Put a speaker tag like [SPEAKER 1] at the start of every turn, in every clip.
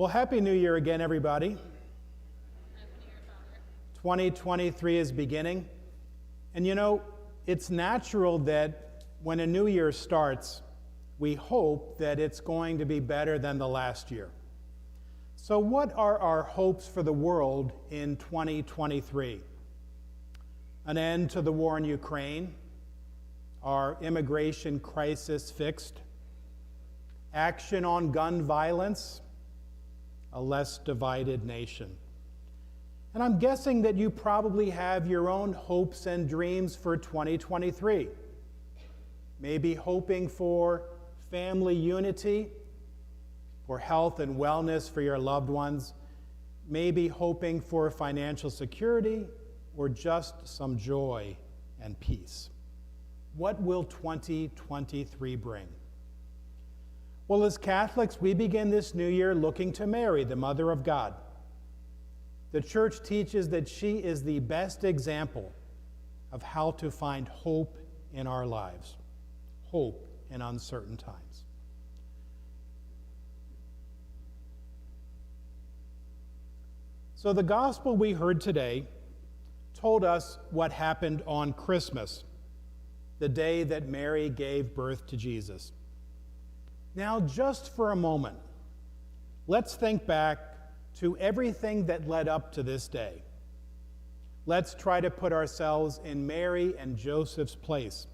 [SPEAKER 1] Well, Happy New Year again, everybody. 2023 is beginning. And you know, it's natural that when a new year starts, we hope that it's going to be better than the last year. So what are our hopes for the world in 2023? An end to the war in Ukraine, our immigration crisis fixed, action on gun violence, a less divided nation. And I'm guessing that you probably have your own hopes and dreams for 2023. Maybe hoping for family unity, for health and wellness for your loved ones, maybe hoping for financial security or just some joy and peace. What will 2023 bring? Well, as Catholics, we begin this new year looking to Mary, the Mother of God. The Church teaches that she is the best example of how to find hope in our lives, hope in uncertain times. So the gospel we heard today told us what happened on Christmas, the day that Mary gave birth to Jesus. Now, just for a moment, let's think back to everything that led up to this day. Let's try to put ourselves in Mary and Joseph's place.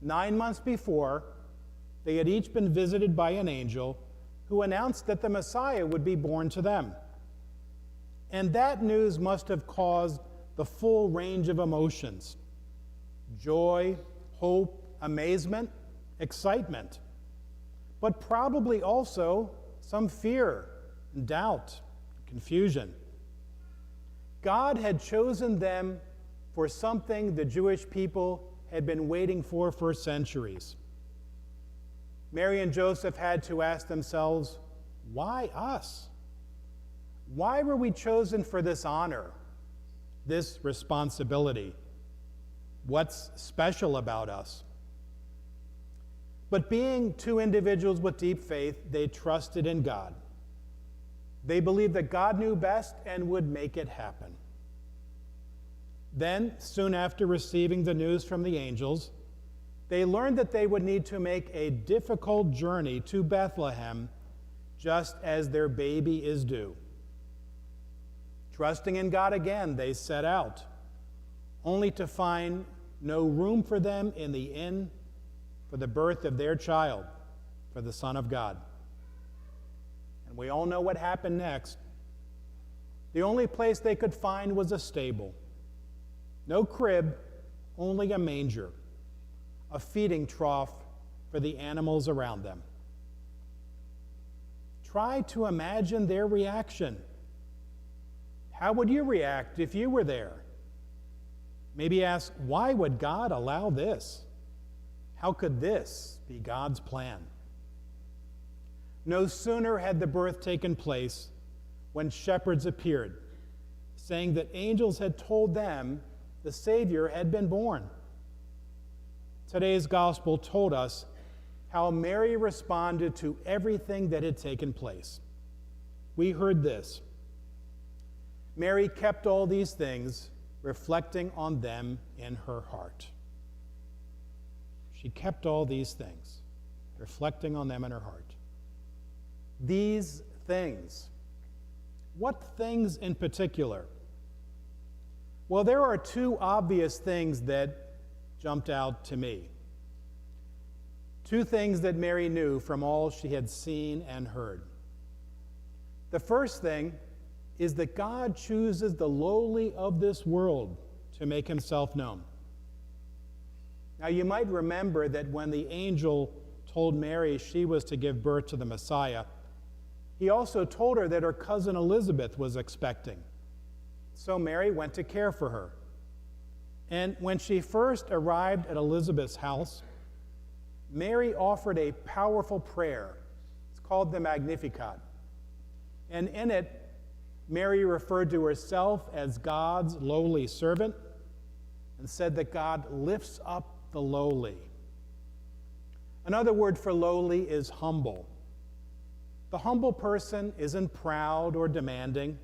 [SPEAKER 1] 9 months before, they had each been visited by an angel who announced that the Messiah would be born to them. And that news must have caused the full range of emotions: joy, hope, amazement, excitement, but probably also some fear, doubt, confusion. God had chosen them for something the Jewish people had been waiting for centuries. Mary and Joseph had to ask themselves, why us? Why were we chosen for this honor, this responsibility? What's special about us? But being two individuals with deep faith, they trusted in God. They believed that God knew best and would make it happen. Then, soon after receiving the news from the angels, they learned that they would need to make a difficult journey to Bethlehem, just as their baby is due. Trusting in God again, they set out, only to find no room for them in the inn for the birth of their child, for the Son of God. And we all know what happened next. The only place they could find was a stable. No crib, only a manger, a feeding trough for the animals around them. Try to imagine their reaction. How would you react if you were there? Maybe ask, why would God allow this? How could this be God's plan? No sooner had the birth taken place when shepherds appeared, saying that angels had told them the Savior had been born. Today's gospel told us how Mary responded to everything that had taken place. We heard this: Mary kept all these things, reflecting on them in her heart. She kept all these things, reflecting on them in her heart. These things. What things in particular? Well, there are two obvious things that jumped out to me. Two things that Mary knew from all she had seen and heard. The first thing is that God chooses the lowly of this world to make himself known. Now, you might remember that when the angel told Mary she was to give birth to the Messiah, he also told her that her cousin Elizabeth was expecting. So Mary went to care for her. And when she first arrived at Elizabeth's house, Mary offered a powerful prayer. It's called the Magnificat. And in it, Mary referred to herself as God's lowly servant and said that God lifts up the lowly. Another word for lowly is humble. The humble person isn't proud or demanding,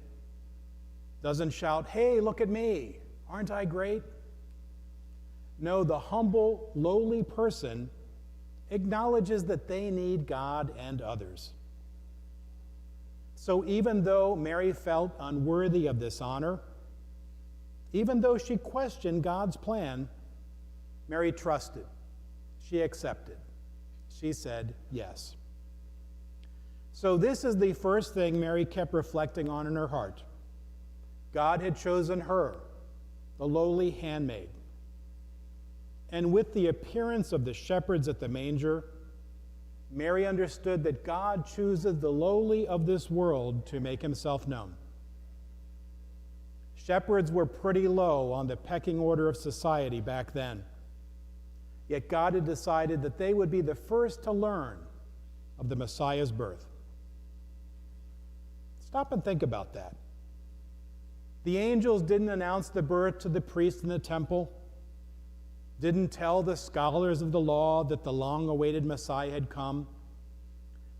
[SPEAKER 1] doesn't shout, "Hey, look at me, aren't I great?" No, the humble, lowly person acknowledges that they need God and others. So even though Mary felt unworthy of this honor, even though she questioned God's plan, Mary trusted. She accepted. She said yes. So this is the first thing Mary kept reflecting on in her heart. God had chosen her, the lowly handmaid. And with the appearance of the shepherds at the manger, Mary understood that God chooses the lowly of this world to make himself known. Shepherds were pretty low on the pecking order of society back then. Yet God had decided that they would be the first to learn of the Messiah's birth. Stop and think about that. The angels didn't announce the birth to the priests in the temple, didn't tell the scholars of the law that the long-awaited Messiah had come,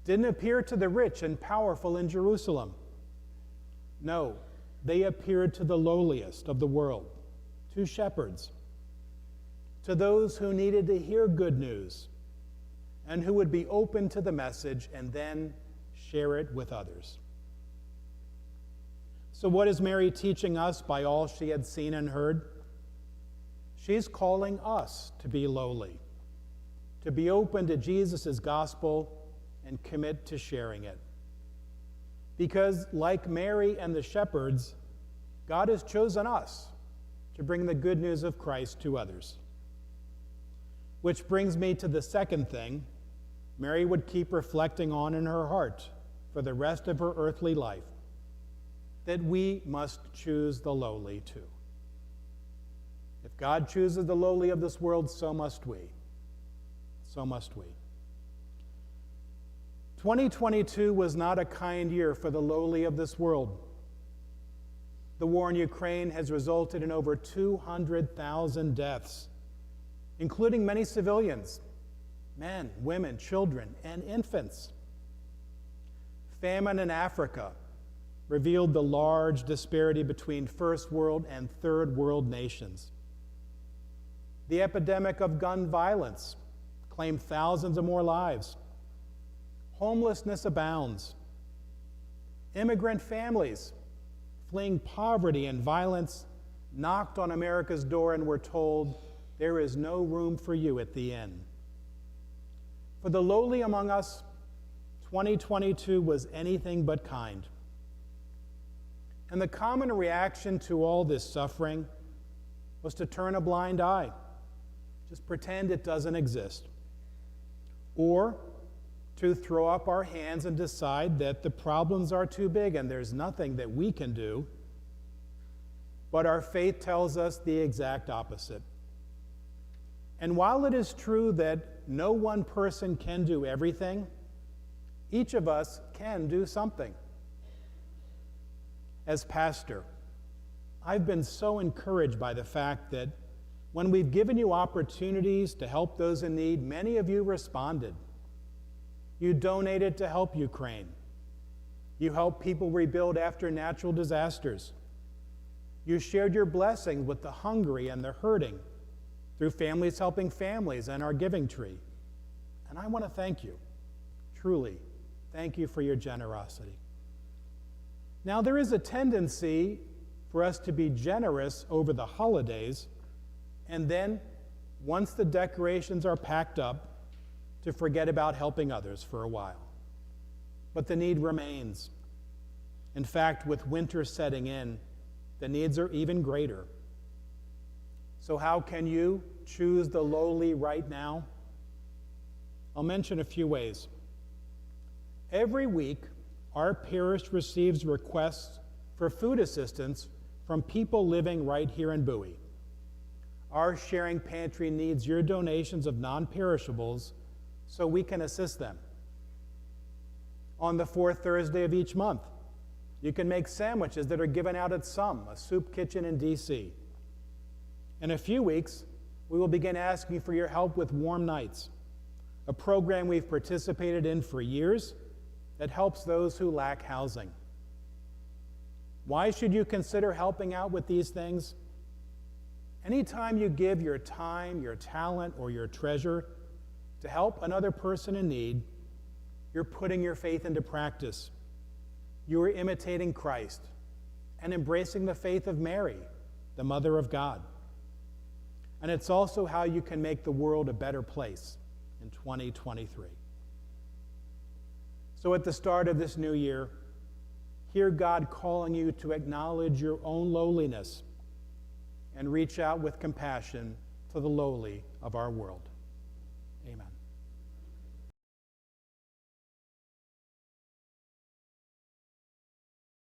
[SPEAKER 1] didn't appear to the rich and powerful in Jerusalem. No, they appeared to the lowliest of the world, to shepherds, to those who needed to hear good news and who would be open to the message and then share it with others. So what is Mary teaching us by all she had seen and heard? She's calling us to be lowly, to be open to Jesus' gospel and commit to sharing it. Because like Mary and the shepherds, God has chosen us to bring the good news of Christ to others. Which brings me to the second thing Mary would keep reflecting on in her heart for the rest of her earthly life, that we must choose the lowly too. If God chooses the lowly of this world, so must we. So must we. 2022 was not a kind year for the lowly of this world. The war in Ukraine has resulted in over 200,000 deaths, including many civilians, men, women, children, and infants. Famine in Africa revealed the large disparity between first world and third world nations. The epidemic of gun violence claimed thousands of more lives. Homelessness abounds. Immigrant families fleeing poverty and violence knocked on America's door and were told, "There is no room for you at the inn." For the lowly among us, 2022 was anything but kind. And the common reaction to all this suffering was to turn a blind eye, just pretend it doesn't exist, or to throw up our hands and decide that the problems are too big and there's nothing that we can do. But our faith tells us the exact opposite. And while it is true that no one person can do everything, each of us can do something. As pastor, I've been so encouraged by the fact that when we've given you opportunities to help those in need, many of you responded. You donated to help Ukraine. You helped people rebuild after natural disasters. You shared your blessings with the hungry and the hurting through Families Helping Families and our giving tree. And I want to thank you. Truly, thank you for your generosity. Now, there is a tendency for us to be generous over the holidays, and then, once the decorations are packed up, to forget about helping others for a while. But the need remains. In fact, with winter setting in, the needs are even greater. So how can you choose the lowly right now? I'll mention a few ways. Every week, our parish receives requests for food assistance from people living right here in Bowie. Our sharing pantry needs your donations of non-perishables so we can assist them. On the fourth Thursday of each month, you can make sandwiches that are given out at a soup kitchen in DC. In a few weeks, we will begin asking for your help with Warm Nights, a program we've participated in for years that helps those who lack housing. Why should you consider helping out with these things? Anytime you give your time, your talent, or your treasure to help another person in need, you're putting your faith into practice. You are imitating Christ and embracing the faith of Mary, the Mother of God. And it's also how you can make the world a better place in 2023. So at the start of this new year, hear God calling you to acknowledge your own lowliness and reach out with compassion to the lowly of our world. Amen.